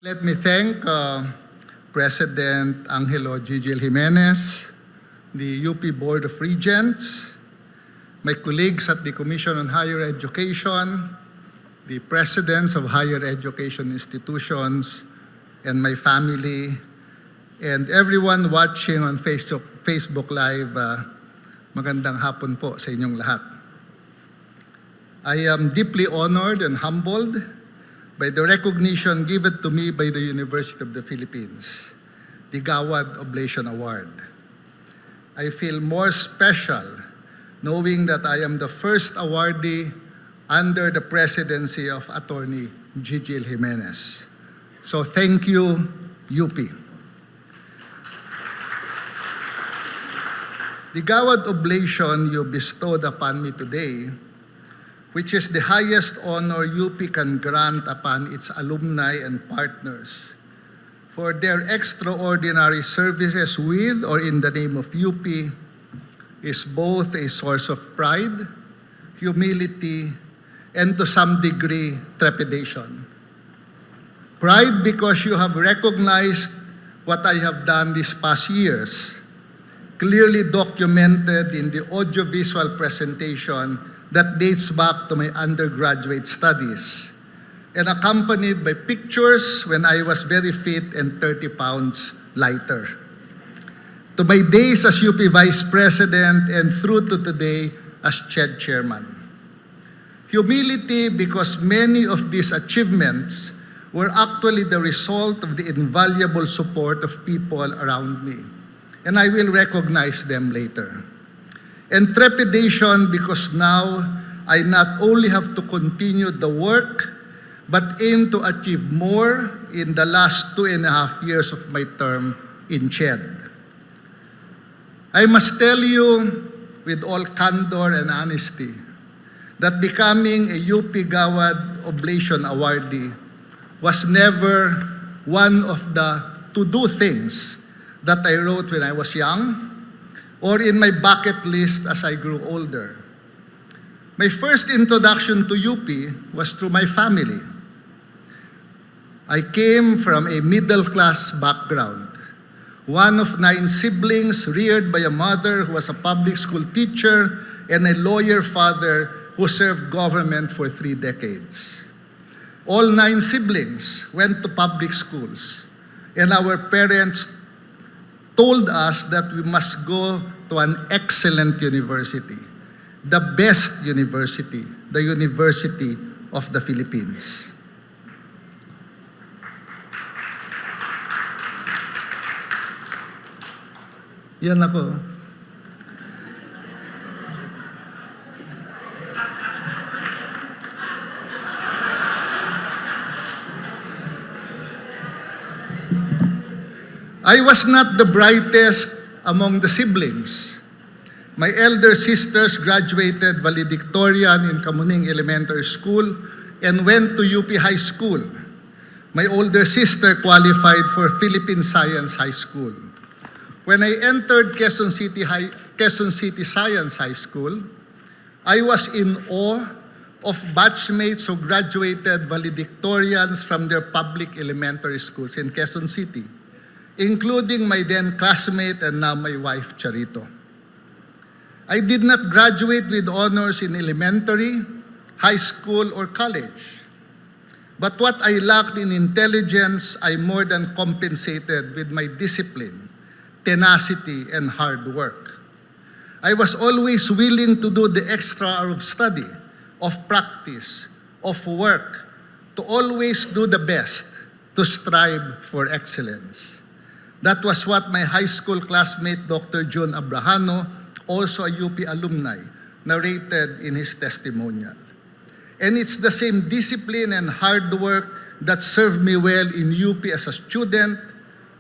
Let me thank President Angelo Gigil Jimenez, the UP Board of Regents, my colleagues at the Commission on Higher Education, the presidents of higher education institutions, and my family, and everyone watching on Facebook Live. Magandang hapon po sa inyong lahat. I am deeply honored and humbled by the recognition given to me by the University of the Philippines, the Gawad Oblation Award. I feel more special knowing that I am the first awardee under the presidency of Attorney Gigil Jimenez. So thank you, UP. The Gawad Oblation you bestowed upon me today, which is the highest honor UP can grant upon its alumni and partners for their extraordinary services with or in the name of UP, is both a source of pride, humility, and to some degree, trepidation. Pride because you have recognized what I have done these past years, clearly documented in the audiovisual presentation that dates back to my undergraduate studies and accompanied by pictures when I was very fit and 30 pounds lighter. To my days as UP Vice President and through to today as CHED Chairman. Humility because many of these achievements were actually the result of the invaluable support of people around me, and I will recognize them later. And trepidation because now I not only have to continue the work, but aim to achieve more in the last 2.5 years of my term in CHED. I must tell you with all candor and honesty that becoming a UP Gawad Oblation awardee was never one of the to-do things that I wrote when I was young, or in my bucket list as I grew older. My first introduction to UP was through my family. I came from a middle-class background, one of 9 siblings reared by a mother who was a public school teacher and a lawyer father who served government for 3 decades. All 9 siblings went to public schools, and our parents told us that we must go to an excellent university, the best university, the University of the Philippines. Yan ako. I was not the brightest among the siblings. My elder sisters graduated valedictorian in Kamuning Elementary School and went to UP High School. My older sister qualified for Philippine Science High School. When I entered Quezon City Science High School, I was in awe of batchmates who graduated valedictorians from their public elementary schools in Quezon City, including my then classmate and now my wife, Charito. I did not graduate with honors in elementary, high school, or college. But what I lacked in intelligence, I more than compensated with my discipline, tenacity, and hard work. I was always willing to do the extra of study, of practice, of work, to always do the best, to strive for excellence. That was what my high school classmate, Dr. John Abrahano, also a UP alumni, narrated in his testimonial. And it's the same discipline and hard work that served me well in UP as a student,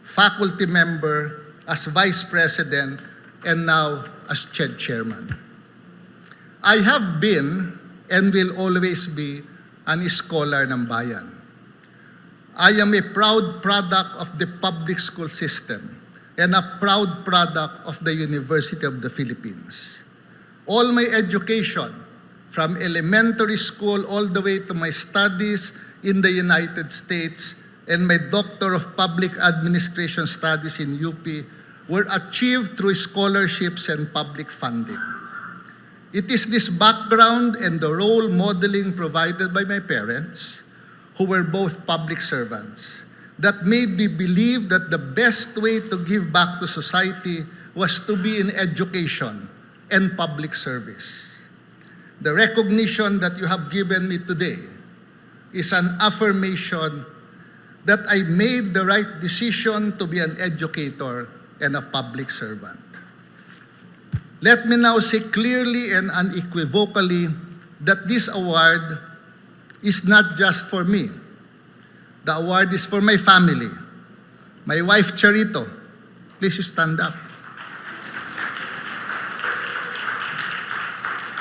faculty member, as vice president, and now as CHED chairman. I have been and will always be an scholar ng bayan. I am a proud product of the public school system and a proud product of the University of the Philippines. All my education, from elementary school all the way to my studies in the United States and my Doctor of Public Administration Studies in UP were achieved through scholarships and public funding. It is this background and the role modeling provided by my parents, who were both public servants, that made me believe that the best way to give back to society was to be in education and public service. The recognition that you have given me today is an affirmation that I made the right decision to be an educator and a public servant. Let me now say clearly and unequivocally that this award is not just for me. The award is for my family. My wife, Charito, please stand up.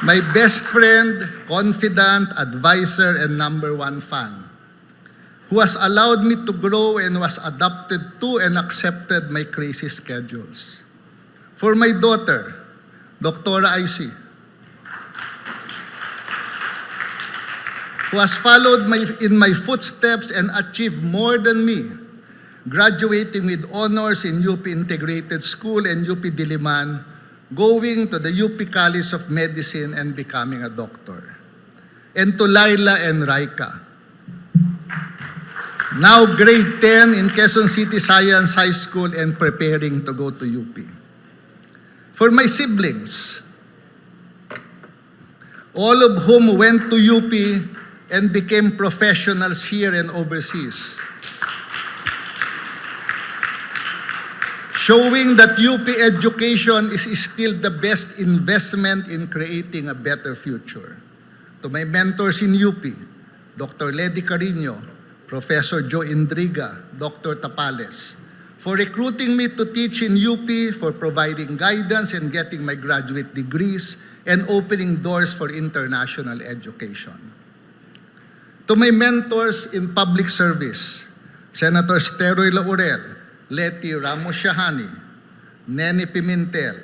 My best friend, confidant, advisor, and #1 fan, who has allowed me to grow and was adapted to and accepted my crazy schedules. For my daughter, Dr. IC, who has followed in my footsteps and achieved more than me, graduating with honors in UP Integrated School and UP Diliman, going to the UP College of Medicine and becoming a doctor. And to Laila and Raika, now grade 10 in Quezon City Science High School and preparing to go to UP. For my siblings, all of whom went to UP and became professionals here and overseas, showing that UP education is still the best investment in creating a better future. To my mentors in UP, Dr. Ledy Carino, Professor Joe Indriga, Dr. Tapales, for recruiting me to teach in UP, for providing guidance and getting my graduate degrees, and opening doors for international education. To my mentors in public service, Senator Steroy Laurel, Leti Ramos-Shahani, Nene Pimentel,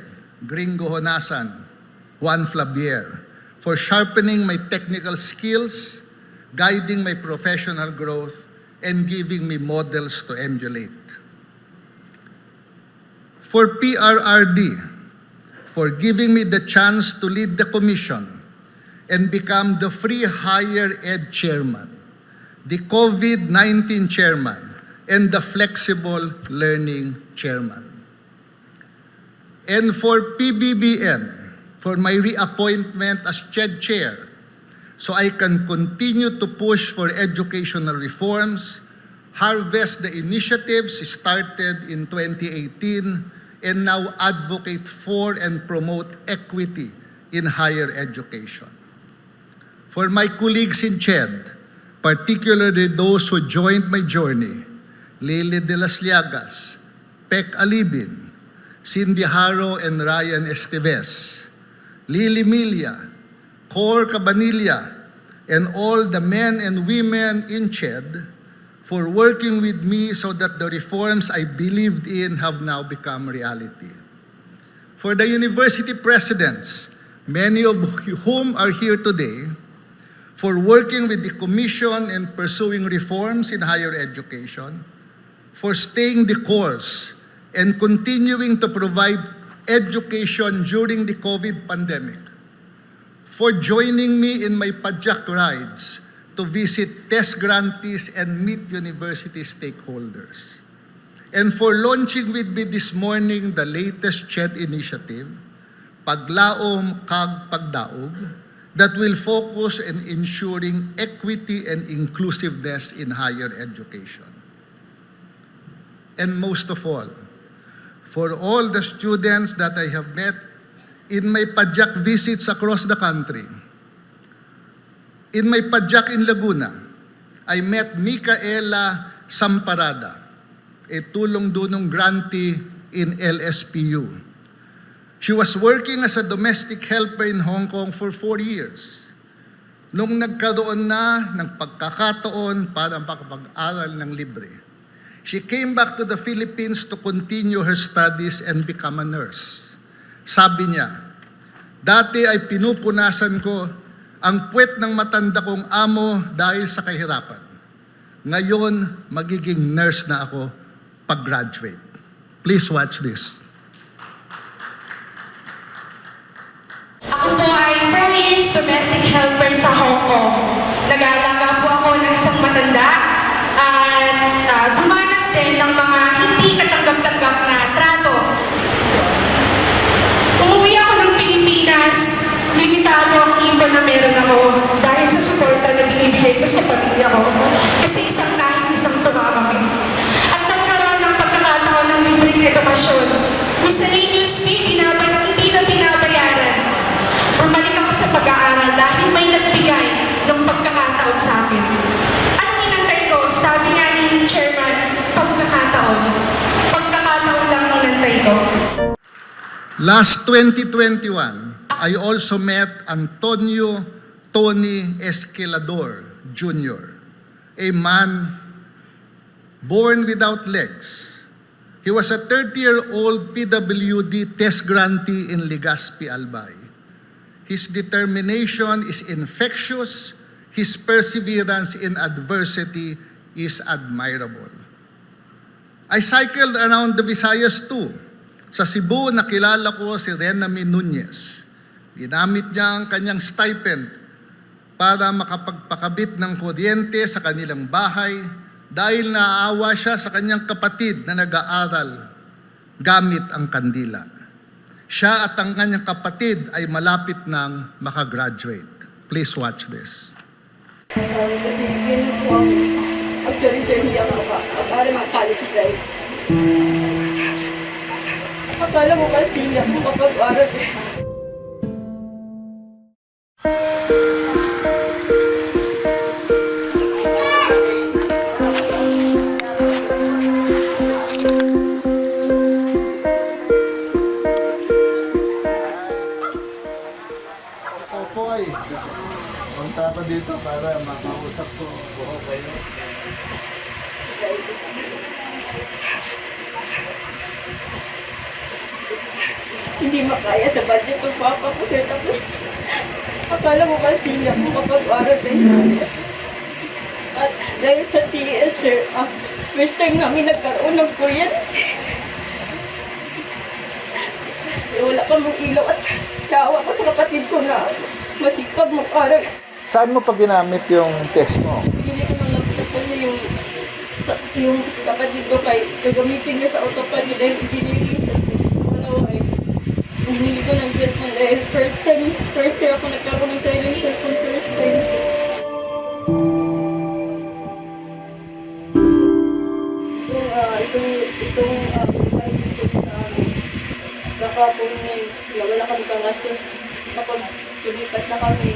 Gringo Honasan, Juan Flavier, for sharpening my technical skills, guiding my professional growth, and giving me models to emulate. For PRRD, for giving me the chance to lead the commission and become the free higher ed chairman, the COVID-19 chairman, and the flexible learning chairman. And for PBBM, for my reappointment as CHED chair, so I can continue to push for educational reforms, harvest the initiatives started in 2018, and now advocate for and promote equity in higher education. For my colleagues in CHED, particularly those who joined my journey, Lily de las Llagas, Pec Alibin, Cindy Haro and Ryan Esteves, Lily Milia, Cor Cabanilla, and all the men and women in CHED for working with me so that the reforms I believed in have now become reality. For the university presidents, many of whom are here today, for working with the Commission and pursuing reforms in higher education, for staying the course and continuing to provide education during the COVID pandemic, for joining me in my Padjak rides to visit test grantees and meet university stakeholders, and for launching with me this morning the latest CHED initiative, Paglaom Kag Pagdaog, that will focus on ensuring equity and inclusiveness in higher education. And most of all, for all the students that I have met in my Padjak visits across the country. In my Padjak in Laguna, I met Micaela Samparada, a tulong-dunong grantee in LSPU. She was working as a domestic helper in Hong Kong for 4 years. Nung nagkaroon na ng pagkakataon para makapag-aral ng libre, she came back to the Philippines to continue her studies and become a nurse. Sabi niya, dati ay pinupunasan ko ang puwet ng matanda kong amo dahil sa kahirapan. Ngayon, magiging nurse na ako pag-graduate. Please watch this. Ako po ay 4 years domestic helper sa Hong Kong. Nag-aalaga po ako ng isang matanda at dumanas din ng mga hindi katanggap-tanggap na trato. Umuwi ako ng Pilipinas, limitado ang ipon na meron ako dahil sa suporta na binibigay ko sa pamilya ko kasi kahit isang tuwa kami. At nagkaroon ng pagkakataon ng libreng edukasyon. Miscellaneous fee, hindi na binabayaran. Bumalik ako sa pag-aaral dahil may nagbigay ng pagkakataon sa akin. Anong inantay ko? Sabi nga ni Chairman, pagkakataon. Pagkakataon lang inantay ko. Last 2021, I also met Antonio Tony Esquilador Jr., a man born without legs. He was a 30-year-old PWD test grantee in Legazpi, Albay. His determination is infectious. His perseverance in adversity is admirable. I cycled around the Visayas too. Sa Cebu, nakilala ko si Renami Nunez. Ginamit niya ang kanyang stipend para makapagpakabit ng kuryente sa kanilang bahay dahil naaawa siya sa kanyang kapatid na nag-aaral gamit ang kandila. Siya at ang kanyang kapatid ay malapit nang makagraduate. Please watch this. Actually, sir, hindi ako para makalit drive. Akala mo kasi hindi ako mapag-aral. Popoy, punta ko dito para makausap ko buho kayo. Hindi makaya sa budget ng papa ko, sir. Tapos, akala mo kasi hindi ako mapag-aral dahil at dahil sa TS, sir, first time namin nagkaroon ng kuryente. Wala pa mong ilaw at naawa ko sa kapatid ko na masipag mag-aral. Saan mo pa ginamit yung test mo? Pinili ko ng laptop ko niya yung kapatid ko kay gagamitin niya sa autopad niya dahil engineering siya. Palawa ay pinili ko ng cellphone dahil first year ako nagkaroon ng silent cellphone first time. Itong baka po wala kami pangastos kapag tulipat na kami.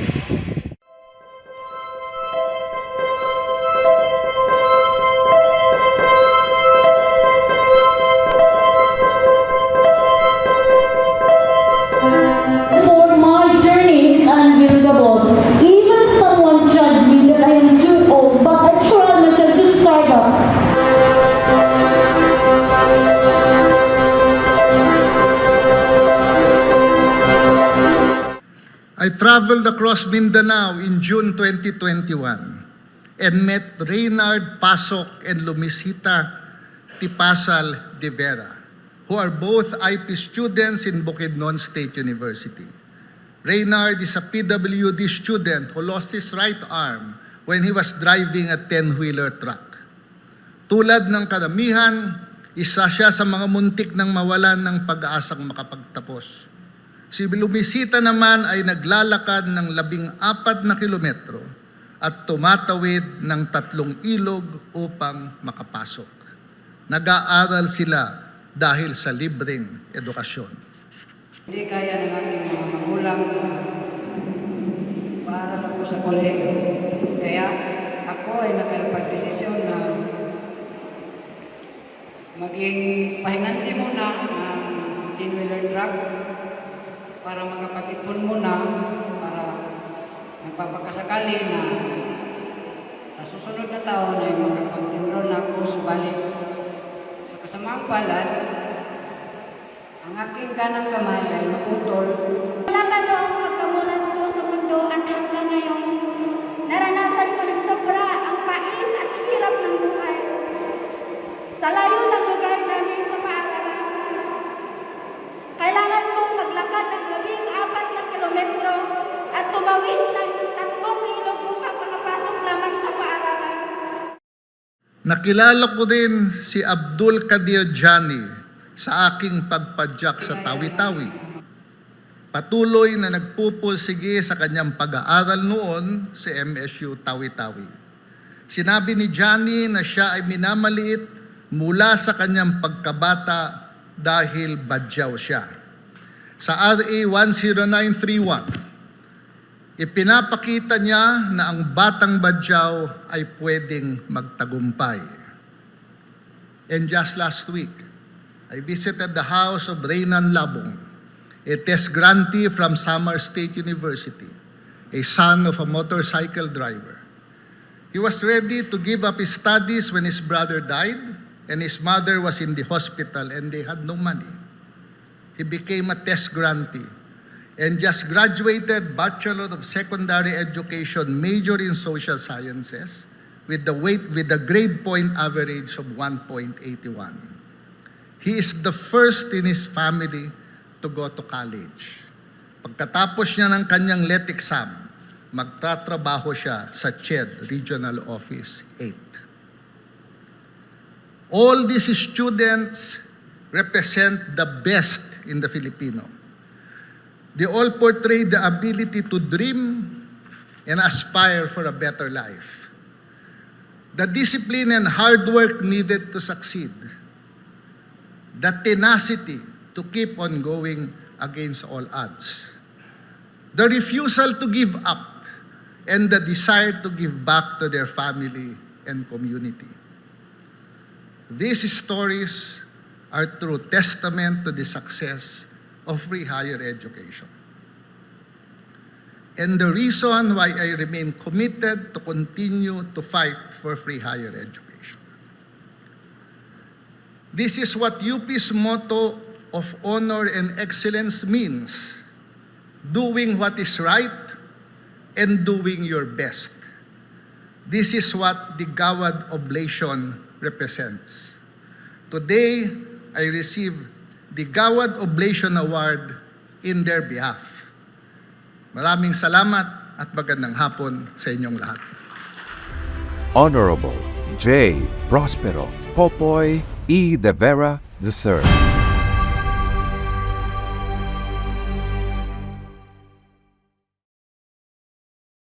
For my journey is unbuildable. Even someone judged me that I am too old, but I tried myself to start up. I traveled across Mindanao in June 2021 and met Reynard Pasok and Lumisita Tipasal de Vera, who are both IP students in Bukidnon State University. Reynard is a PWD student who lost his right arm when he was driving a 10-wheeler truck. Tulad ng karamihan, isa siya sa mga muntik ng mawalan ng pag-aasang makapagtapos. Si Lumisita naman ay naglalakad ng 14 na kilometro at tumatawid ng 3 ilog upang makapasok. Nag-aaral sila dahil sa libreng edukasyon. Hindi kaya ng ating mga magulang para ako sa kolehiyo. Kaya ako ay nakapag-desisyon na maging pahinganti muna ng 10-wheeler truck para makapag-ipon muna para magpapakasakali na sa susunod na taon ay makapag-enroll na ako subalit sa kasamaang palad ang aking kanang kamay ay naputol. Wala pa daw ang pagkamulan ko sa mundo at hanggang ngayon naranasan ko ng sobra ang pait at hirap na Nakilala ko din si Abdul Kadir Jani sa aking pagpadyak sa Tawi-Tawi. Patuloy na nagpupursige sa kanyang pag-aaral noon sa MSU Tawi-Tawi. Sinabi ni Johnny na siya ay minamaliit mula sa kanyang pagkabata dahil badyaw siya. Sa RA 10931, ipinapakita niya na ang batang badyaw ay pwedeng magtagumpay. And just last week, I visited the house of Reynan Labong, a test grantee from Samar State University, a son of a motorcycle driver. He was ready to give up his studies when his brother died and his mother was in the hospital and they had no money. He became a test grantee and just graduated Bachelor of Secondary Education, major in Social Sciences, with the grade point average of 1.81. He is the first in his family to go to college. Pagkatapos niya ng kanyang LET exam, magtatrabaho siya sa CHED, Regional Office 8. All these students represent the best in the Filipino. They all portray the ability to dream and aspire for a better life. The discipline and hard work needed to succeed. The tenacity to keep on going against all odds. The refusal to give up and the desire to give back to their family and community. These stories are true testament to the success of free higher education. And the reason why I remain committed to continue to fight for free higher education. This is what UP's motto of honor and excellence means: doing what is right and doing your best. This is what the Gawad Oblation represents. Today, I receive the Gawad Oblation Award in their behalf. Maraming salamat at magandang hapon sa inyong lahat. Honorable J. Prospero Popoy E. de Vera III.